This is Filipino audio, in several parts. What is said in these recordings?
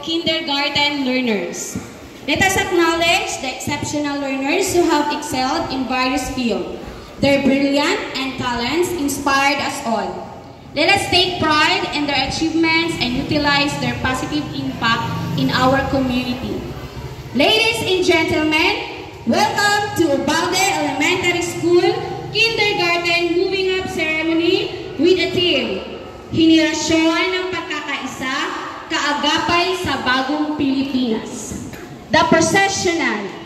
kindergarten learners. Let us acknowledge the exceptional learners who have excelled in various fields. Their brilliance and talents inspired us all. Let us take pride in their achievements and utilize their positive impact in our community. Ladies and gentlemen, welcome to Ubalde Elementary School Kindergarten Moving Up Ceremony with a theme, Henerasyon ng Pagkakaisa, Kaagapay sa Bagong Pilipinas. The processional.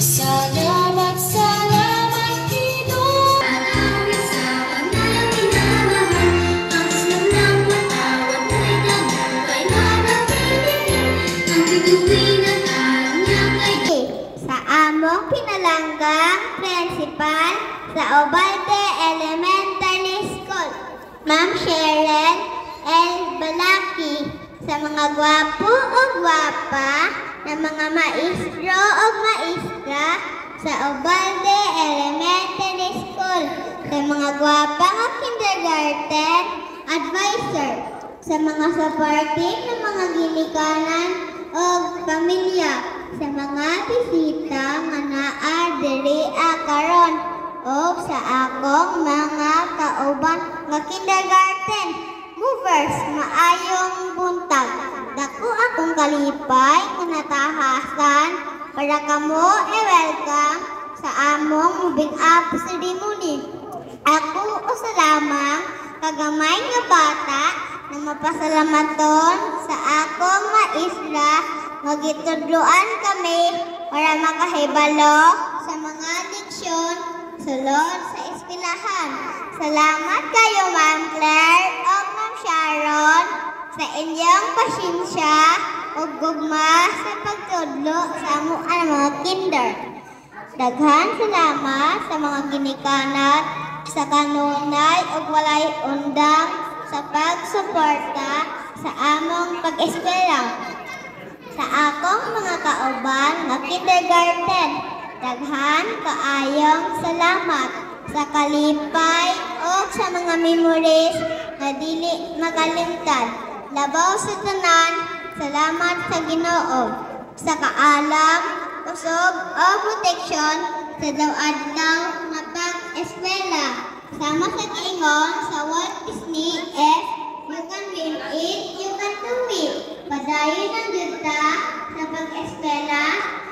Salamat, salamat, Pinoy. Salamat sa kanyang minamahal. Ang sunang matawag mo'y nabuhay manatili. Ang bituin at kanyang kay Sa among pinalanggang principal sa Obalde Elementary School, Ma'am Cheryl L. Balaki, sa mga gwapo o gwapa na mga maestro o maestra sa Obalde Elementary School, sa mga gwapa nga kindergarten advisor, sa mga supporting ng mga ginikanan o pamilya, sa mga bisita nga naa diri karon o sa akong mga kauban nga kindergarten movers, maayong buntag. Dako akong kalipay nga natahasan para kamo i-welcome sa among moving up ceremony. Ako usa lamang kagamay nga bata na mapasalamaton sa akong maestra nga gitudloan kami para makahibalo sa mga diksyon sulod sa eskwelahan. Salamat kayo, Ma'am Claire o Ma'am Sharon, sa inyong pasyensya o gugma sa pagtudlo sa amuan mga kinder. Daghan salamat sa mga ginikanan sa kanunay o walay undang sa pagsuporta sa among pag-eskwela. Sa akong mga kauban nga kindergarten, daghan kaayong salamat sa kalipay o sa mga memories na dili makalimtan. Labaw sa tanan, salamat sa Ginoo sa kaalam, usog o proteksyon sa daw-adlaw nga pag-eskwela. Sama sa giingon sa Walt Disney F, you can win it, you can do it. Padayon ang juta sa pag-eskwela,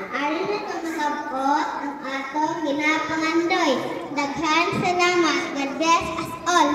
aron na tumasabot ang atong ginapangandoy. Daghan salamat. God bless us all.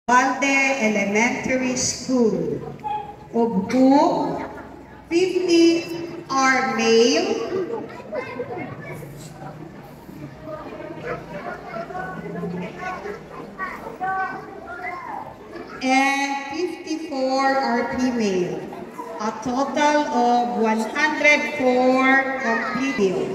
Obalde Elementary School. Of whom 50 are male, and 54 are female. A total of 104 complete.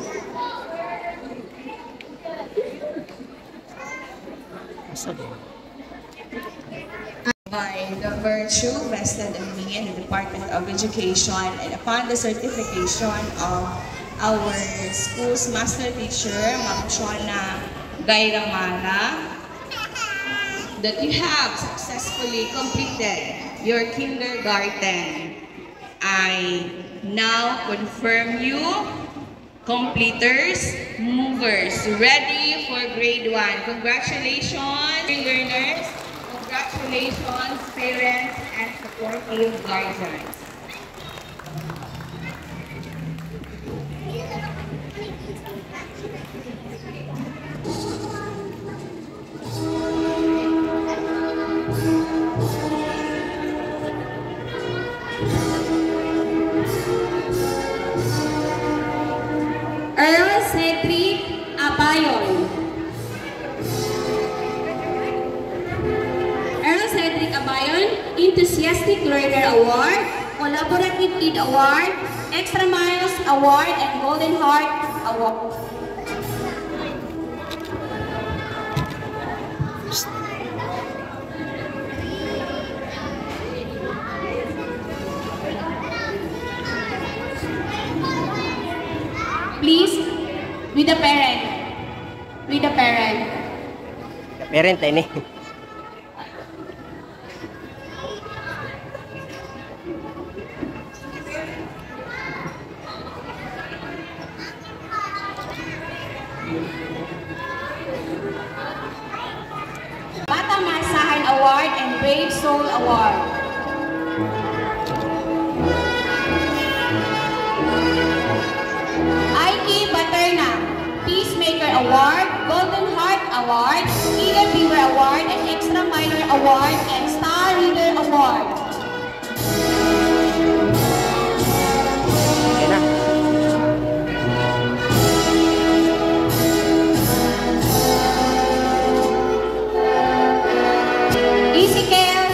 By the virtue vested in me in the Department of Education and upon the certification of our school's master teacher, Ma'am Shona Gairamana, that you have successfully completed your kindergarten. I now confirm you completers, movers, ready for grade 1. Congratulations, learners. Congratulations, parents and supportive guardians. Earl Cedric Abayon. Earl Cedric Abayon, Enthusiastic Learner Award, Collaborative Lead Award, Extra Miles Award, and Golden Heart Award. please, with the parent. With the parent. Parent ini. Batang Maasahan Award and Brave Soul Award. Aiki Baterna, Peacemaker Award, Golden Heart Award, Eagle Beaver Award, and Extra Minor Award, and Star Reader Award. Okay na. Ezekiel,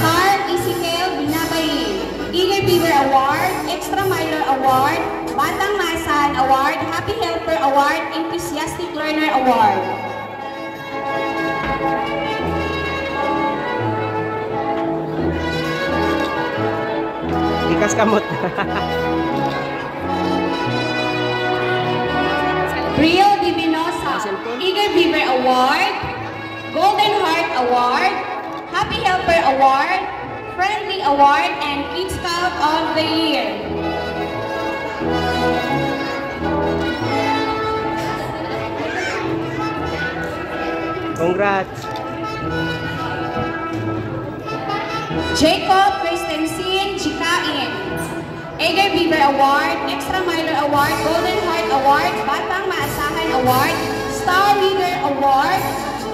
Carl Ezekiel Binabayin, Eagle Beaver Award, Extra Minor Award, Batang Maasahan Award, Happy Helper Award, Enthusiastic Learner Award. Ikas kamot. Brio Divinosa, Eagle Beaver Award, Golden Heart Award, Happy Helper Award, Friendly Award, and Kid Scout of the Year. Congrats. Jacob Christensen Chikain, Eagle Beaver Award, Extra Minor Award, Golden Heart Award, Batang Maasahan Award, Star Reader Award,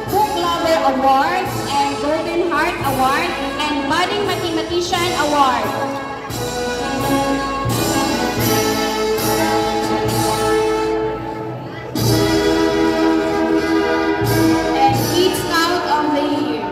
Book Lover Award, and Golden Heart Award, and Budding Mathematician Award. And Kid Scout of the Year.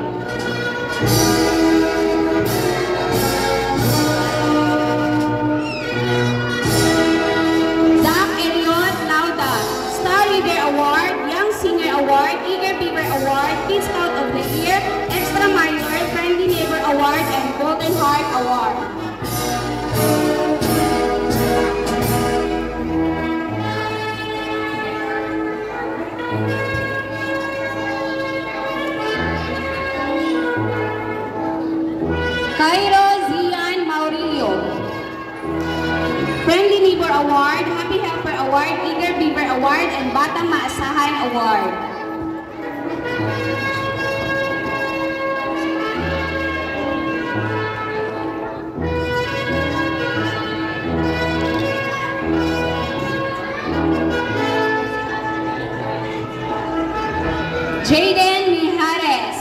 Zach Eliot Lauda, Star Reader Award, Young Singer Award, Eagle Beaver Award, Kid Scout of the Year, Extra Minor, Friendly Neighbor Award, and Golden Heart Award. Cairo Zian Maurilio, Friendly Neighbor Award, Happy Helper Award, Eagle Beaver Award, and Batang Maasahan Award. Jaden Mijares,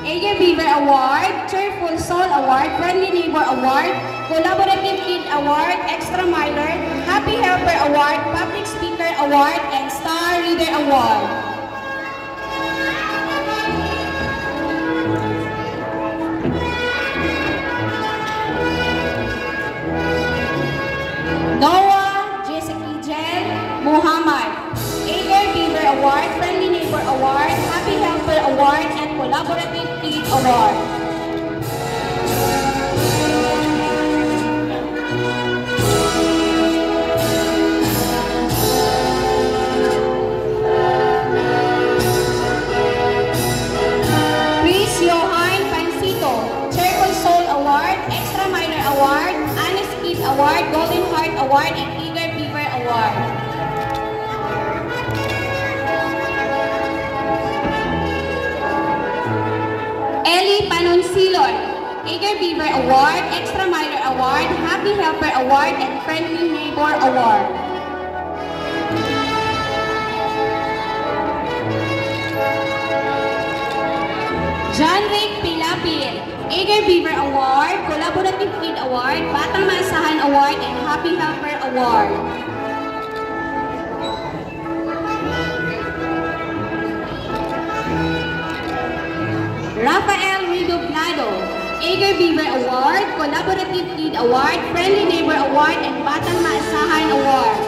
Eagle Beaver Award, Cheerful Soul Award, Friendly Neighbor Award, Collaborative Kid Award, Extra Minor, Happy Helper Award, Public Speaker Award, and Star Reader Award. Noah Jesekijel Muhammad, Eagle Beaver Award, Friendly Neighbor Award, Happy Helper Award, and Collaborative Kid Award. Chris Johan Pancito, Cheerful Soul Award, Extra Minor Award, Honest Kid Award, Golden Heart Award, and Eagle Beaver Award. Ellie Panonsilon, Eagle Beaver Award, Extra Minor Award, Happy Helper Award, and Friendly Neighbor Award. John Rick Pilapil, Eagle Beaver Award, Collaborative Kid Award, Batang Maasahan Award, and Happy Helper Award. Rafael Ridoblado, Eagle Beaver Award, Collaborative Kid Award, Friendly Neighbor Award, and Batang Maasahan Award.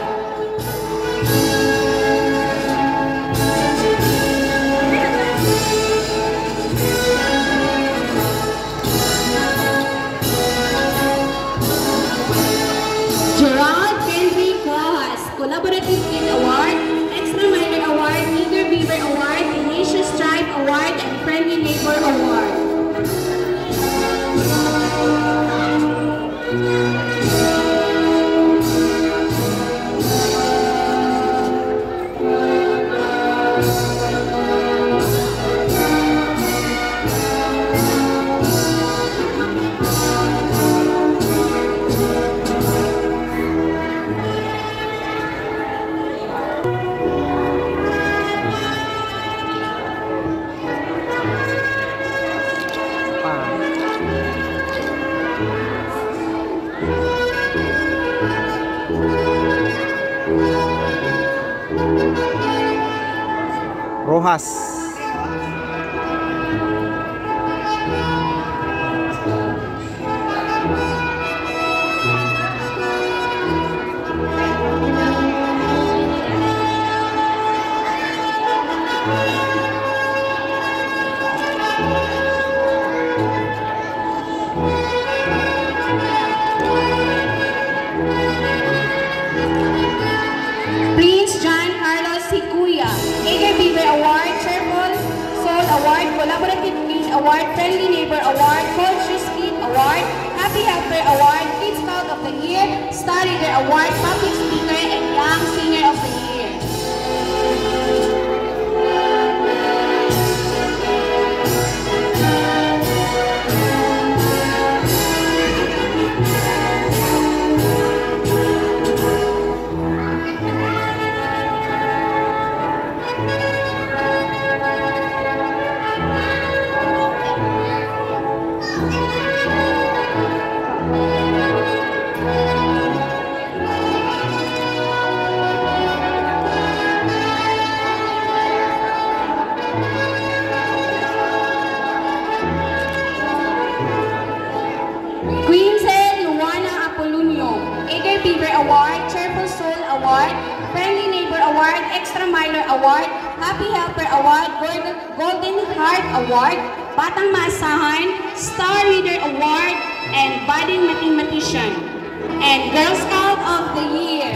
Gerald Henry Claus, Collaborative Kid Award, Extra Minor Award, Eager Beaver Award, Tenacious Tribe Award, and Friendly Neighbor Award. Rojas. Prince John Carlos Hikuya, Eager Beaver Award, Cheerful Soul Award, Collaborative Kid Award, Friendly Neighbor Award, Culture Kid Award, Happy Helper Award, Kid Scout of the Year, Star Leader Award, Public Speaker, and Young Singer of the Year. Quinzel Luana Apolonio, Eager Beaver Award, Cheerful Soul Award, Friendly Neighbor Award, Extra Minor Award, Happy Helper Award, Golden Heart Award, Batang Maasahan, Star Reader Award, and Budding Mathematician, and Girl Scout of the Year.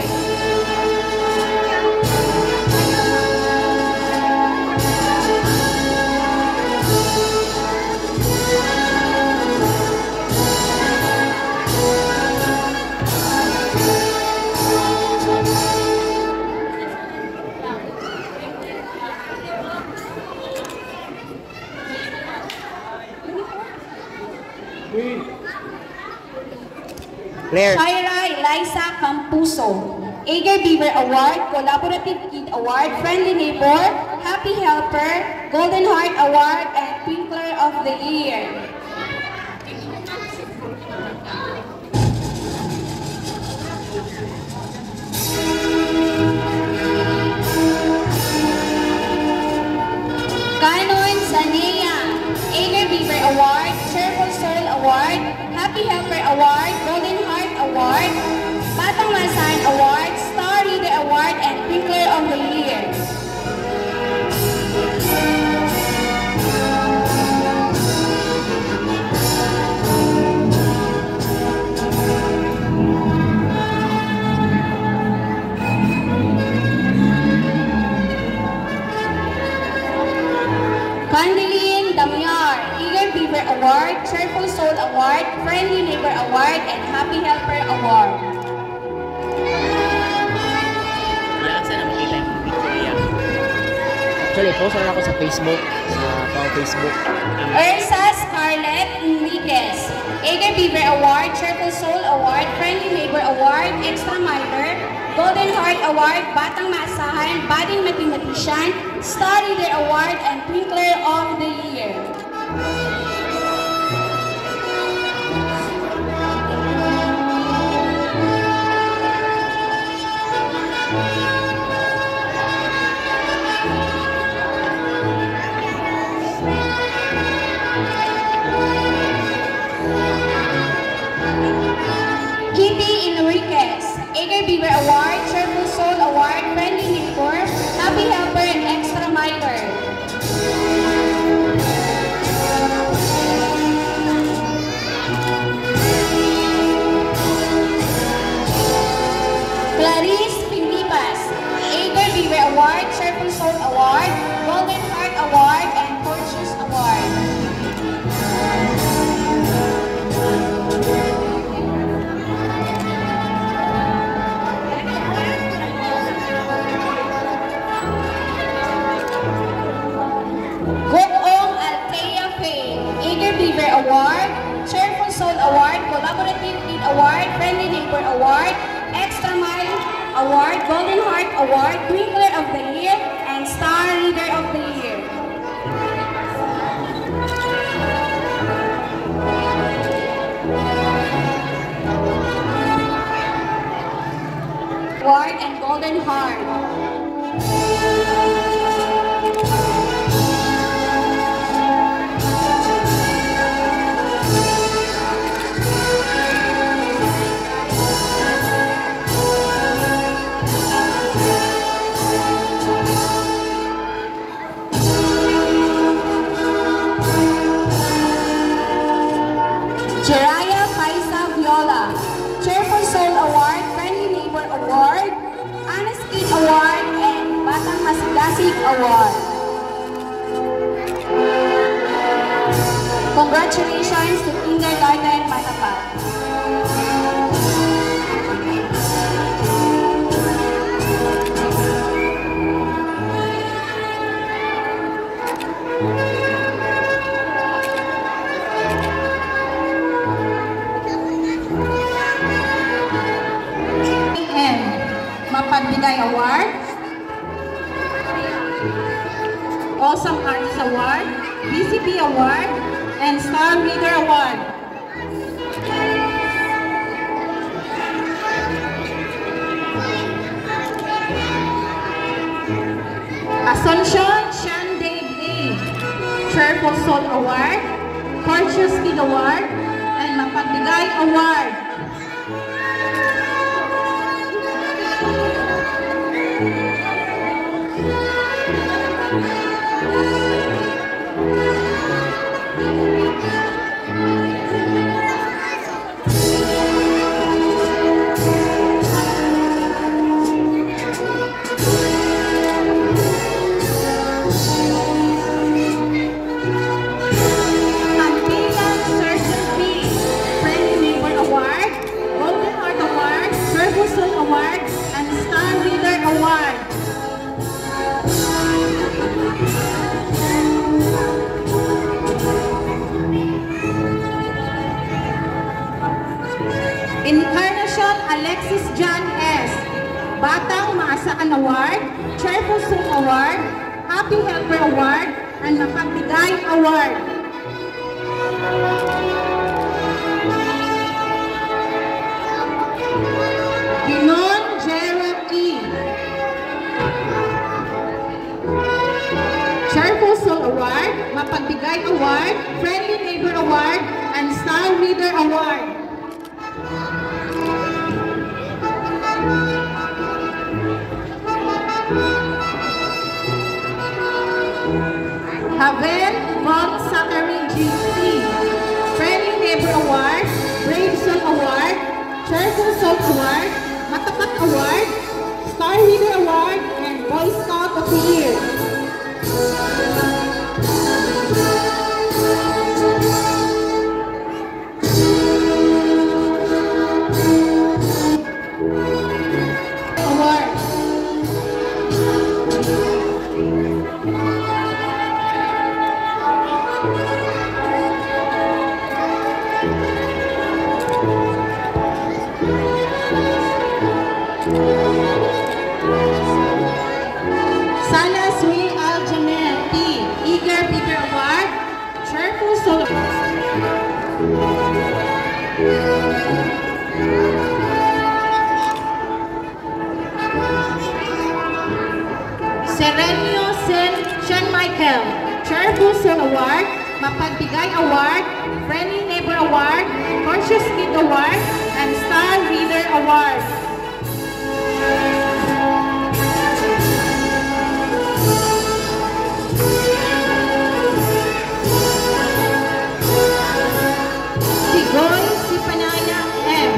Claire. Shaira Eliza Campuso, Eager Beaver Award, Collaborative Kid Award, Friendly Neighbor, Happy Helper, Golden Heart Award, and Twinkler of the Year. Canon Zanea, Eager Beaver Award, Cheerful Soul Award, Happy Helper Award, Golden Heart Award, Batang Maasahan Award, Star Reader Award, and Twinkler of the Year. Candeline Damiar, Eager Beaver Award, Cheerful Soul Award, Friendly Neighbor Award, and Happy Helper Award. Actually, post na ako sa Facebook. Sa Facebook. Ursa Scarlett Enriquez, Eager Beaver Award, Cheerful Soul Award, Friendly Neighbor Award, Extra Minor, Golden Heart Award, Batang Maasahan, Budding Mathematician, Star Leader Award, and Twinkler of the Year. Kitty Enriquez, Eager Beaver Award, Cheerful Soul Award, Friendly Neighbor, Happy Helper, and Extra Minor. Clarice Pilipas, Award, Golden Heart Award, Twinkler of the Year, and Star Reader of the Year. Award and Golden Heart. Jeraya Paisa Viola, Cheerful Soul Award, Friendly Neighbor Award, Honest Kid Award, and Batang Masigasig Award. Congratulations to Kindergarten Matapat. M. Mapagbigay Award, Awesome Artist Award, BCP Award, and Star Reader Award. Asuncion Sean Dave A. Cheerful Soul Award, Courteous Kid Award, and Mapagbigay Award. Campilan Sergeant B. Friendly Neighbor Award, Golden Heart Award, Cheerful Soul Award, and Star Reader Award. Encarnacion Alexis John S. Batang Maasakan Award, Cheerful Soul Award, Happy Helper Award, and Mapagbigay Award. Ginon Gerald E. Cheerful Soul Award, Mapagbigay Award, Friendly Neighbor Award, and Star Reader Award. Havel Von Zachary G.C. Friendly Neighbor Award, Brave Soul Award, Cheerful Soul Award, Matapat Award, Star Reader Award, and Boy Scout of the Year. Award. Salas Will Aljamel P. Eager Bigger Award, Cheerful Soul. Serenio Sean Michael, Cheerful Soul Award, Mapagbigay Award, Friendly Neighbor Award, Conscious Kid Award, and Star Reader Award. Sigoy Sipanaya M.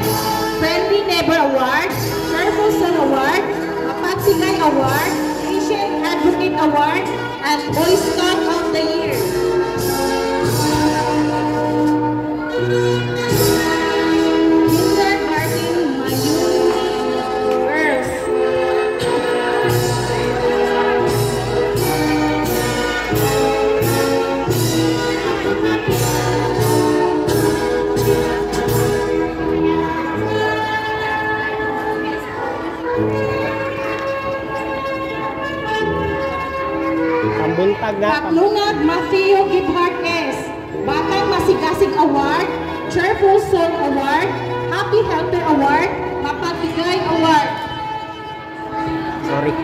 Friendly Neighbor Award, Cheerful Soul Award, Mapagbigay Award, Asian Advocate Award, and Boy Scout of the Year. Kindergarten Mayumi Girls. Buntag na. Paglungag Matthew Gibhart S. Batang Masigasig Award, Cheerful Soul Award, Happy Helper Award, Mapagbigay Award. Sorry.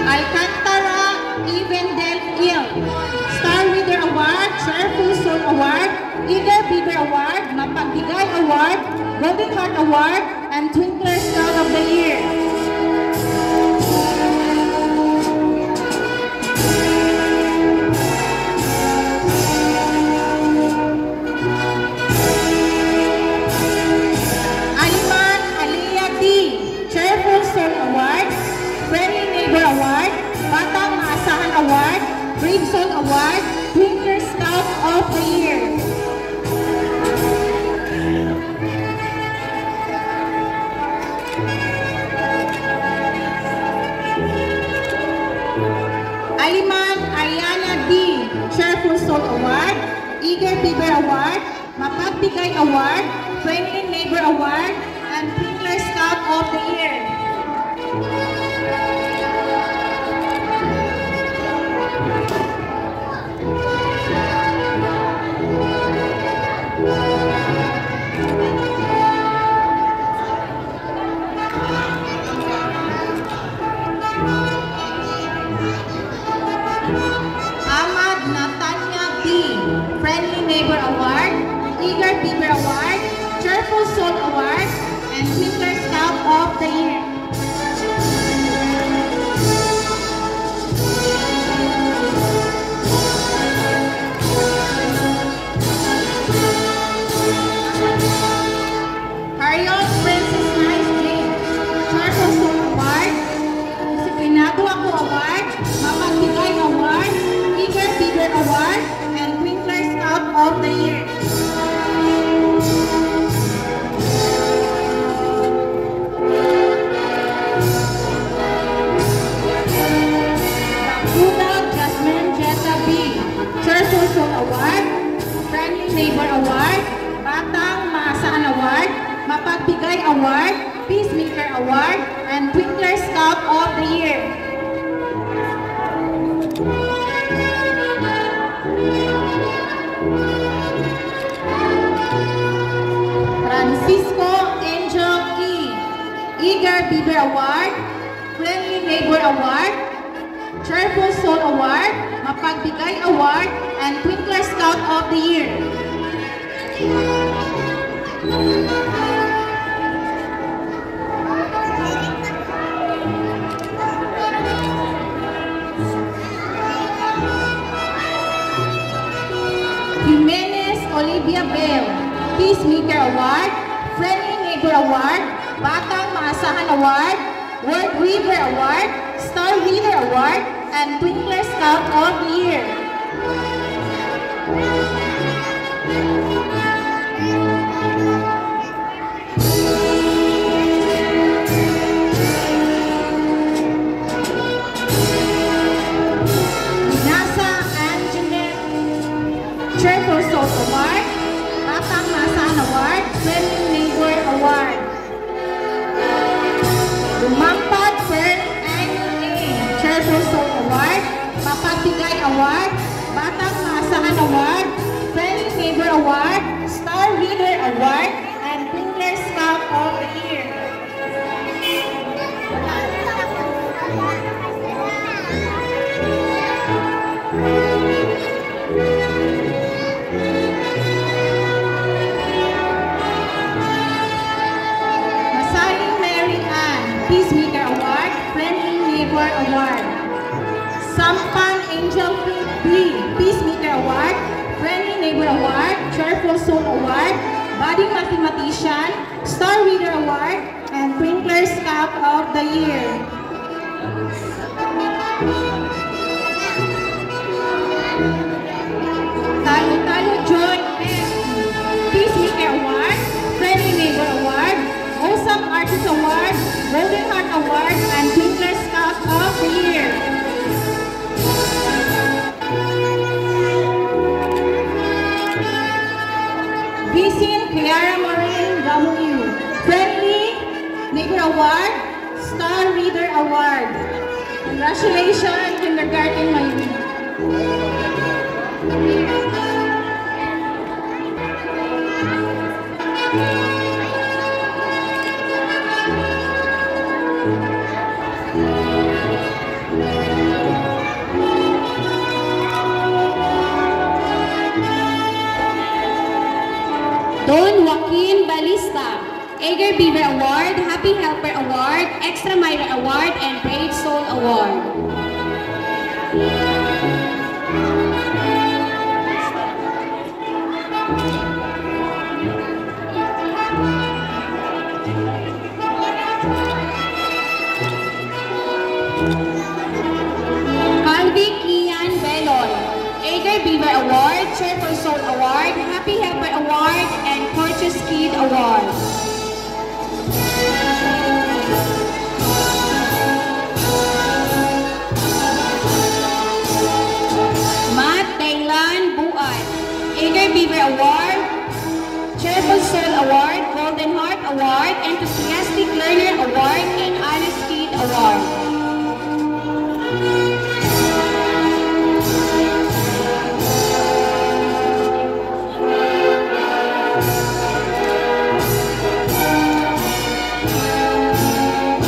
Alcantara Evendel Il. Star Reader Award, Cheerful Soul Award, Eager Beaver Award, Mapagbigay Award, Golden Heart Award, and Twinkler Star of the Year. Aliman Aliyah D. Cheerful Soul Award, Friendly Neighbor Award, Batang Maasahan Award, Brave Soul Award, Twinkler Scout of the Year. Aliman Ayala D. Cheerful Soul Award, Eager Beaver Award, Mapagbigay Award, Friendly Neighbor Award, and Twinkler Scout of the Year. Ahmad Natanya B. Friendly Neighbor Award, Eager Beaver Award, Cheerful Soul Award, and Twinkler Scout of the Year. Arion Princess Nice James, Cheerful Soul Award, Disiplinado Ako Award, Mapagbigay Award, Eager Beaver Award, and Twinkler Scout of the Year. Bakuda Jasmine Jetta B. Cheerful Soul Award, Friendly Neighbor Award, Batang Maasahan Award, Mapagbigay Award, Peacemaker Award, and Twinkler Scout of the Year. Francisco Angel E. Eager Beaver Award, Friendly Neighbor Award, Cheerful Soul Award, Mapagbigay Award, and Twinkler Scout of the Year. Jimenez Olivia Bell, Peacemaker Award, Friendly Neighbor Award, Batang Maasahan Award, World Reader Award, Star Reader Award, and Twinkler Scout of the Year. Nasa Anjanette Cheerful Soul Award, Batang Maasahan Award, Friendly Neighbor Award. Lumampad Fern Annie A. Cheerful Soul Award, Mapagbigay Award, Batang Maasahan Award, Friendly Neighbor Award, Star Reader Award, and Twinkler Scout of the Year. Masaling Mary Ann, Peacemaker Award, Friendly Neighbor Award. Sampan Angel B, Peacemaker Award, Friendly Neighbor Award, Cheerful Soul Award, Budding Mathematician, Star Reader Award, and Twinkler Scout of the Year. Princess Award, Golden Heart Award, and Twinkler Scout of the Year. Visin Clara Maureen Gamuyu, Friendly Neighbor Award, Star Reader Award. Congratulations, Kindergarten Mayumi. Don Joaquin Balista, Edgar Beaver Award, Happy Helper Award, Extra Minor Award, and Brave Soul Award. Calvi Kian Belon, Edgar Beaver Award, Cheerful Soul Award, Happy Helper Award, and Courteous Kid Award. Matt Daylan Buan, Edgar Beaver Award, Cheerful Soul Award, Golden Heart Award, Enthusiastic Learner Award, and Honest Kid Award.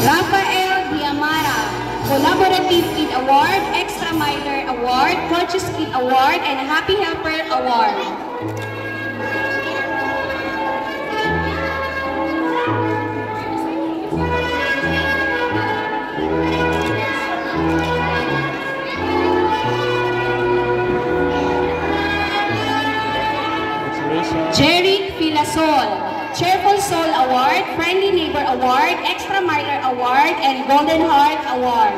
Rafael Diamara, Collaborative Kid Award, Extra Minor Award, Courteous Kid Award, and Happy Helper Award. Congratulations. Jeric Filasol, Cheerful Soul Award, Friendly Neighbor Award, Extra Minor Award, and Golden Heart Award.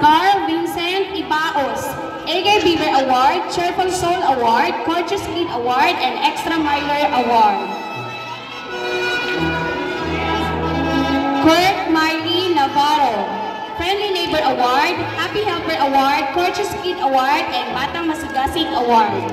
Carl Vincent Ibaos, Edgar Beaver Award, Cheerful Soul Award, Courteous Kid Award, and Extra Minor Award. Kurt Miley Navarro, Friendly Neighbor Award, Happy Helper Award, Courteous Kid Award, and Batang Masigasig Award.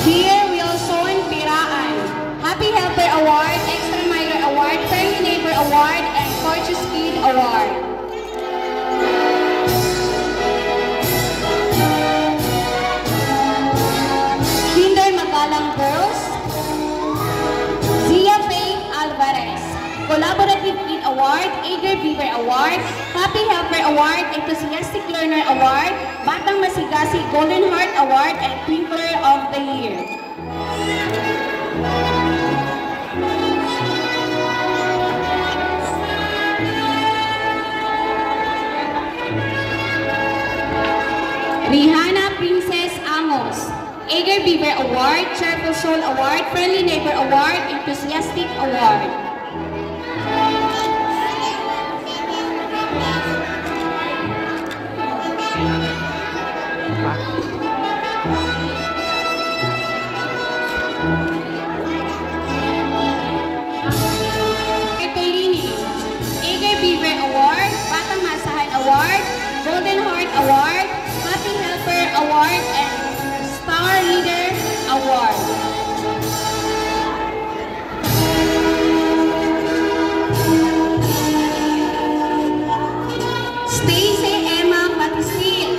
Kier Wilson Piraan, Happy Helper Award, Extra Minor Award, Friendly Neighbor Award, and Courteous Kid Award. Kinder Magalang Girls, Zia Faye Alvarez, Collaborative Kid Award, Edgar Beaver Award, Happy Helper Award, Enthusiastic Learner Award, Batang Masigasig Golden Heart Award, and Twinkler of the Year. Rihanna Princess Amos, Edgar Beaver Award, Cheerful Soul Award, Friendly Neighbor Award, Enthusiastic Award. Petolini, Edgar Beaver Award, Batang Masahan Award, Golden Heart Award, Happy Helper Award, and Star Leader Award. Stacy Emma Patistil,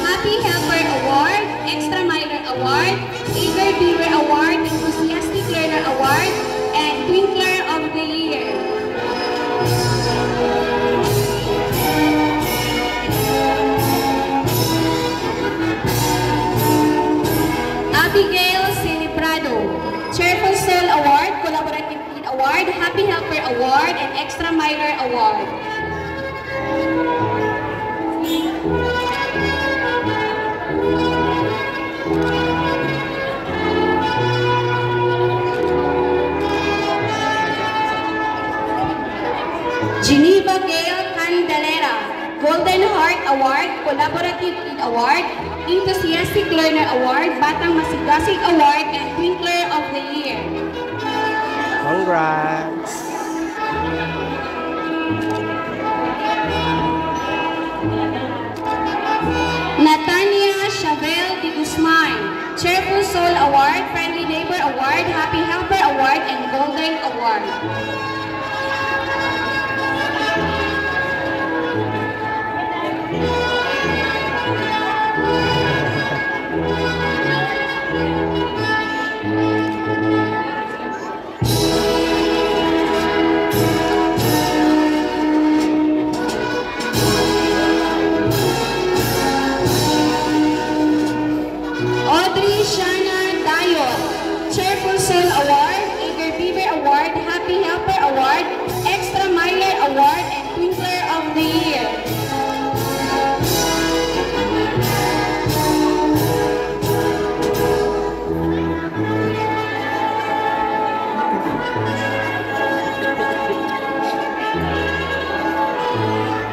Happy Helper Award, Extra Minor Award, Edgar Beaver Award, Enthusiastic Learner Award, and Twinkler of the Year. Abigail Celebrado, Cheerful Soul Award, Collaborative Kid Award, Happy Helper Award, and Extra Minor Award. Viva Gail Candelera, Golden Heart Award, Collaborative Kid Award, Enthusiastic Learner Award, Batang Masigasig Award, and Twinkler of the Year. Congrats! Natania Chabel de Guzman, Cheerful Soul Award, Friendly Neighbor Award, Happy Helper Award, and Golden Award. Audrey Shana Dayot, Cheerful Soul Award, Eager Beaver Award, Happy Helper Award, Extra Miler Award, and Twinkler of the Year.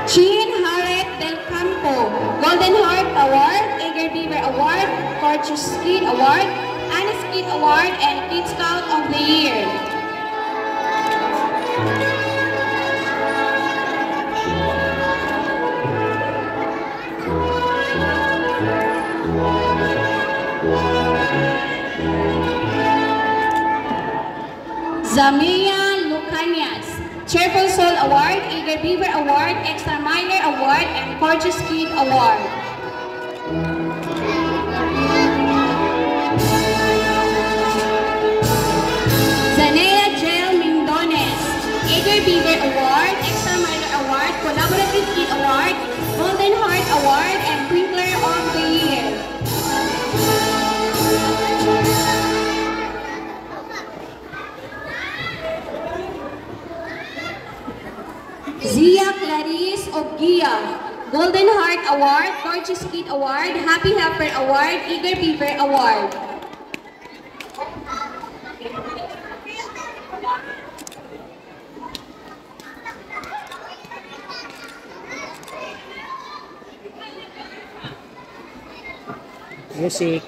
Jean Harriet Del Campo, Golden Heart Award, Eager Beaver Award, Gorgeous Kid Award, Annie's Kid Award, and Kid Scout of the Year. Zamia Lucanias, Cheerful Soul Award, Eager Beaver Award, Extra Miler Award, and Gorgeous Kid Award. Zanea Jael Mindones, Eager Beaver Award, Extra Miler Award, Collaborative Kid Award, Golden Heart Award, and Twinkler of the Year. Zia Clarice Ogia, Golden Heart Award, Gorgeous Kid Award, Happy Helper Award, Eager Beaver Award. Music.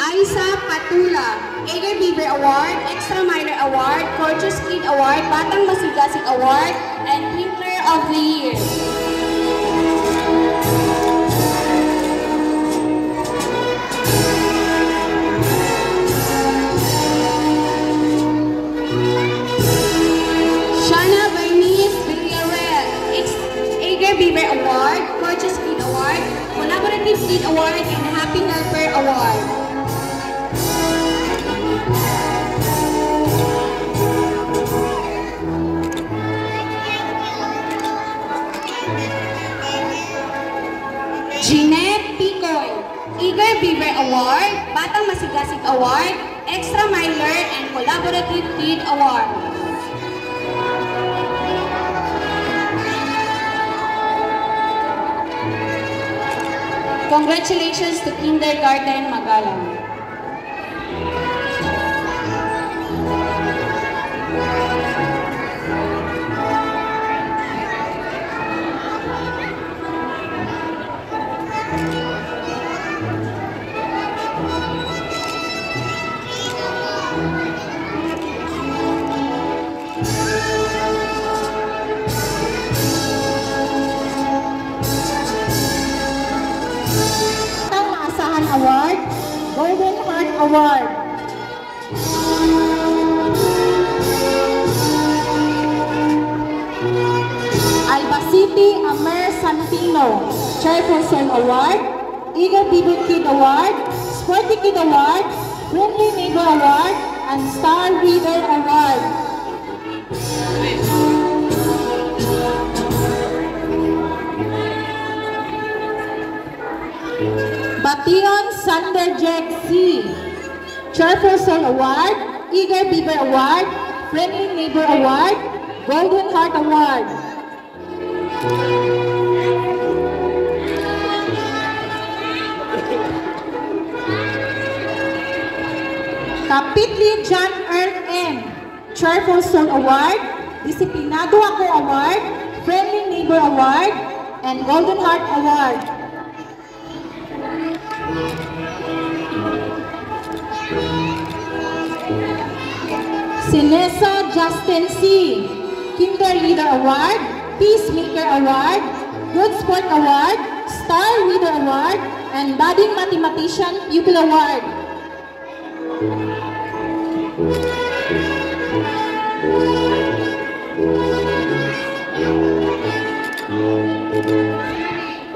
Aisa Patula, Eager Beaver Award, Extra Miler Award, Gorgeous Kid Award, Batang Masigasig Award, and Twinkler of the Year. Shana Bernice Villarreal, Eager Beaver Award, Gorgeous Kid Award, Collaborative Kid Award, and Happy Helper Award. Jeanette Picoy, Eager Beaver Award, Batang Masigasig Award, Extra Miler, and Collaborative Kid Award. Congratulations to Kindergarten Magalang. Award, Golden Heart Award. Albacete Amer Santino, Cheerful Soul Award, Eager Beaver Kid Award, Sporty Kid Award, Friendly Neighbor Award, and Star Reader Award. Bation Sander Jack C, Cheerful Soul Award, Eager Beaver Award, Friendly Neighbor Award, Golden Heart Award. Kapitli John Earth M, Cheerful Soul Award, Disiplinado Ako Award, Friendly Neighbor Award, and Golden Heart Award. Sinesa Justin C. Kinder Leader Award, Peacemaker Award, Good Sport Award, Star Reader Award, and Budding Mathematician Pupil Award.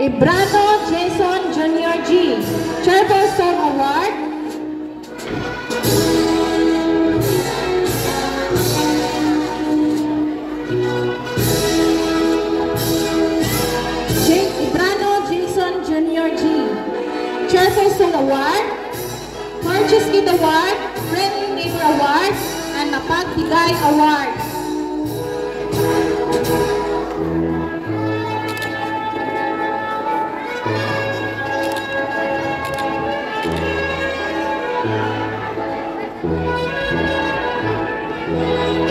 Ibrano Jason Jr. G. Cheerful Soul Award. Ibrano Jason Jr. G. Cheerful Soul Award. Purchase Kid Award, Friendly Neighbor Award, and Mapagbigay Award.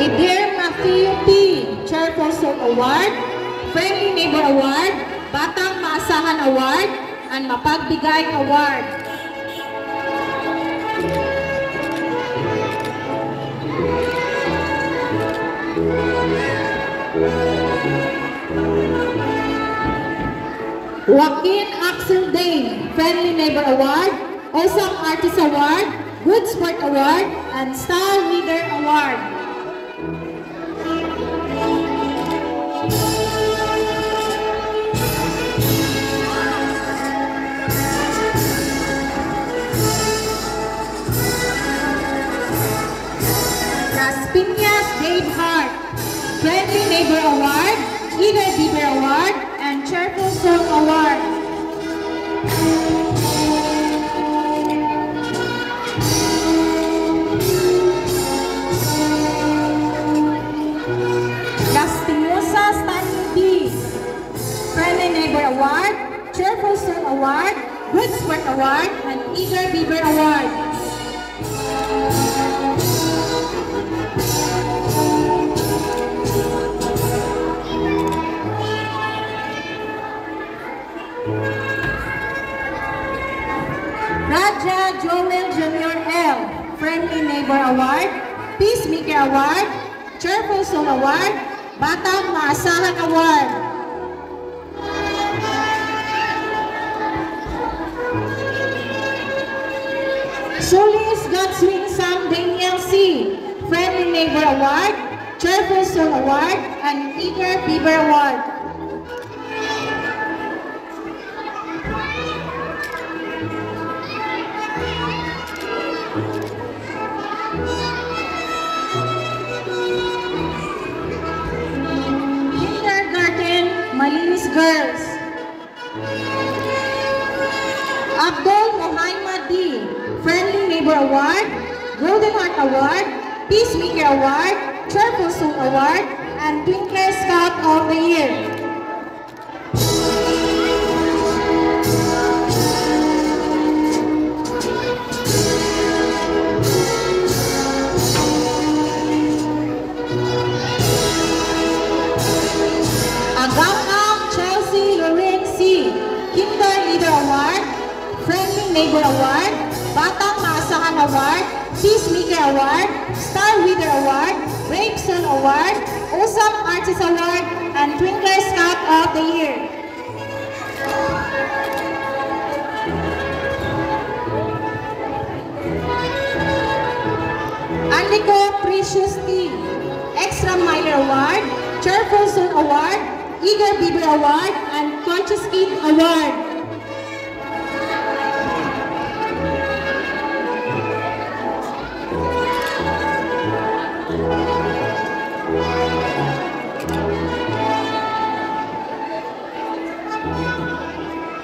Idir Matthew P. Cheerful Soul Award, Friendly Neighbor Award, Batang Maasahan Award, and Mapagbigay Award. Joaquin Axel Dane, Friendly Neighbor Award, Awesome Artist Award, Good Sport Award, and Star Leader Award. Las Piñas Dave Hart, Friendly Neighbor Award, Eager Beaver Award, and Cheerful Soul Award. Lastimosa Stanley B. Friendly Neighbor Award, Cheerful Soul Award, Good Sport Award, and Eager Beaver Award. Raja Joel Jr. L. Friendly Neighbor Award, Peacemaker Award, Cheerful Soul Award, Batang Maasahan Award. Solis Godswing Sam Daniel C. Friendly Neighbor Award, Cheerful Soul Award, and Eager Beaver Award. Kindergarten Malinis Girls. Abdul Muhammad D. Friendly Neighbor Award, Golden Heart Award, Peacemaker Award, Cheerful Soul Award, and Twinkler Scout of the Year. Agam Chelsea Lorraine C. Kinder Leader Award, Friendly Neighbor Award, Batang Maasahan Award, Peacemaker Award, Star Reader Award, Brave Son Award, Awesome Artist Award, and Twinkler Scout of the Year. Andico Precious T. Extra Miler Award, Cheerful Soul Award, Eager Beaver Award, and Conscious Kid Award.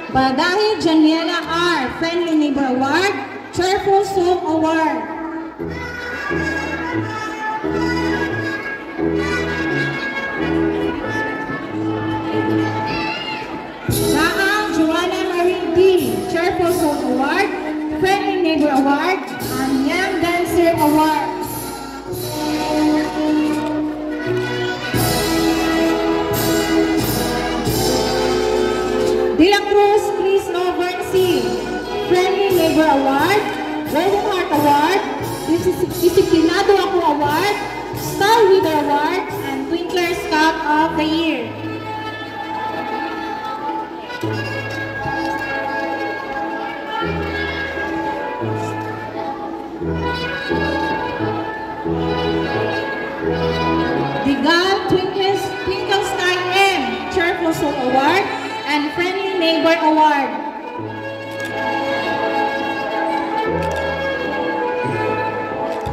Badahi Janiela R. Friendly Neighbor Award, Cheerful Soul Award. Naang Joanna Marie D. Cheerful Soul Award, Friendly Neighbor Award, and Young Dancer Award. Neighbor Award, Golden Heart Award, Disiplinado Ako Award, Star Reader Award, and Twinkler Scout of the Year. Digal Twinkle Sky M, Cheerful Soul Award, and Friendly Neighbor Award.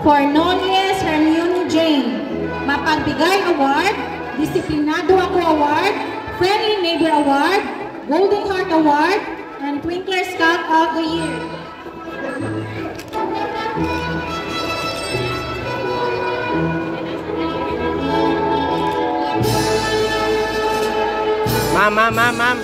For Nolies Hermione Jane, Mapagbigay Award, Disiplinado Ako Award, Friendly Neighbor Award, Golden Heart Award, and Twinkler Scout of the Year. Ma'am.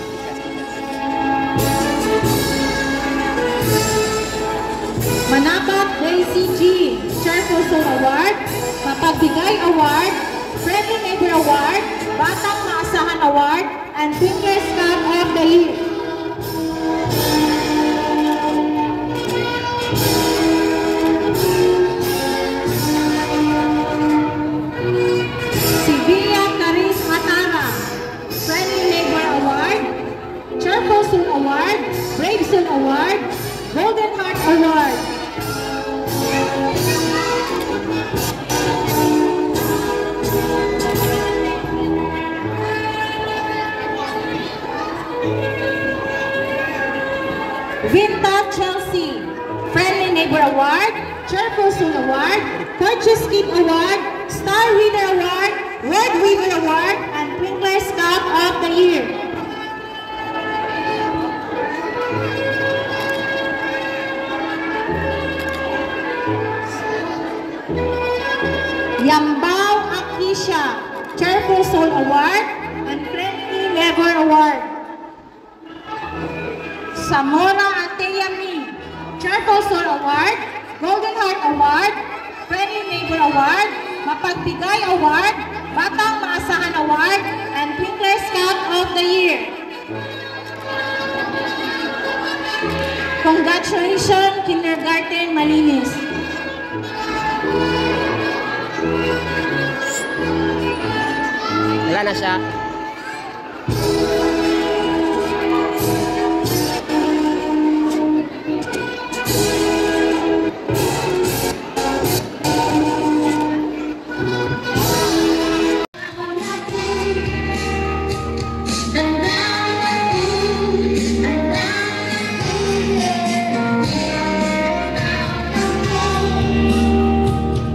Manabat Daisy G, Cheerful Soul Award, Mapagbigay Award, Friendly Neighbor Award, Batang Maasahan Award, and Twinkler Scout of the Year. Sevilla Caris Matara, Friendly Neighbor Award, Cheerful Soul Award, Brave Soul Award, Golden Heart Award. Vinta Chelsea, Friendly Neighbor Award, Cheerful Soul Award, Purchase Kit Award, Star Reader Award, Red Weaver Award, and Twinkler Scout of the Year. Yambao Akisha, Cheerful Soul Award, and Friendly Neighbor Award. Samora Ateyami, Cheerful Soul Award, Golden Heart Award, Friendly Neighbor Award, Mapagbigay Award, Batang Maasahan Award, and Twinkler Scout of the Year. Congratulations, Kindergarten Malinis. Wala na siya.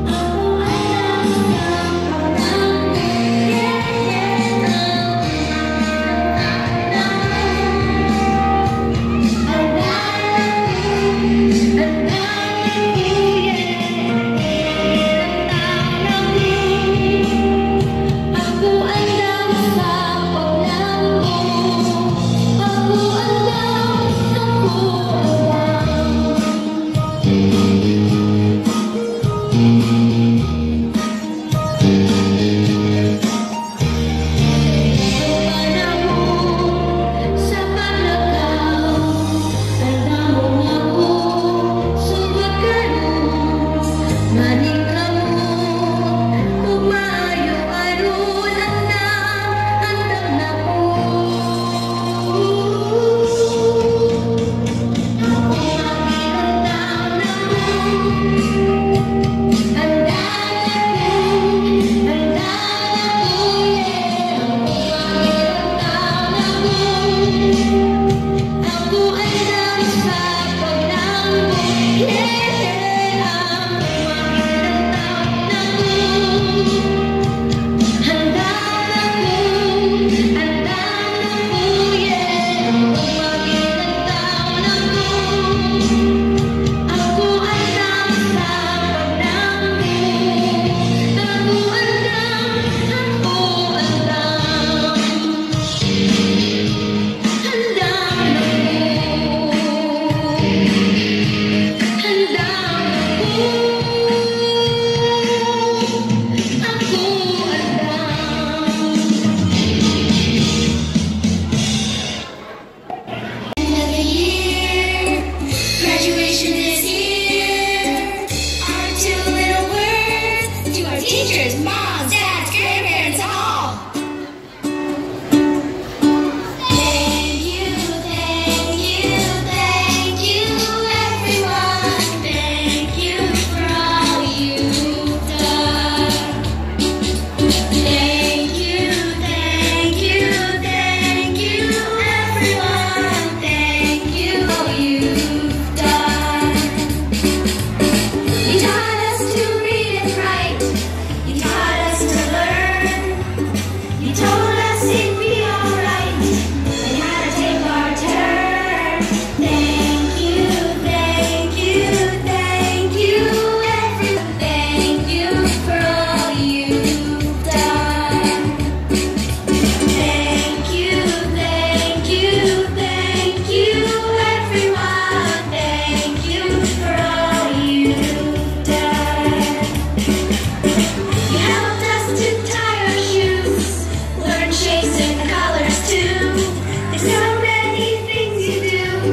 Oh, I love you.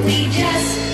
we just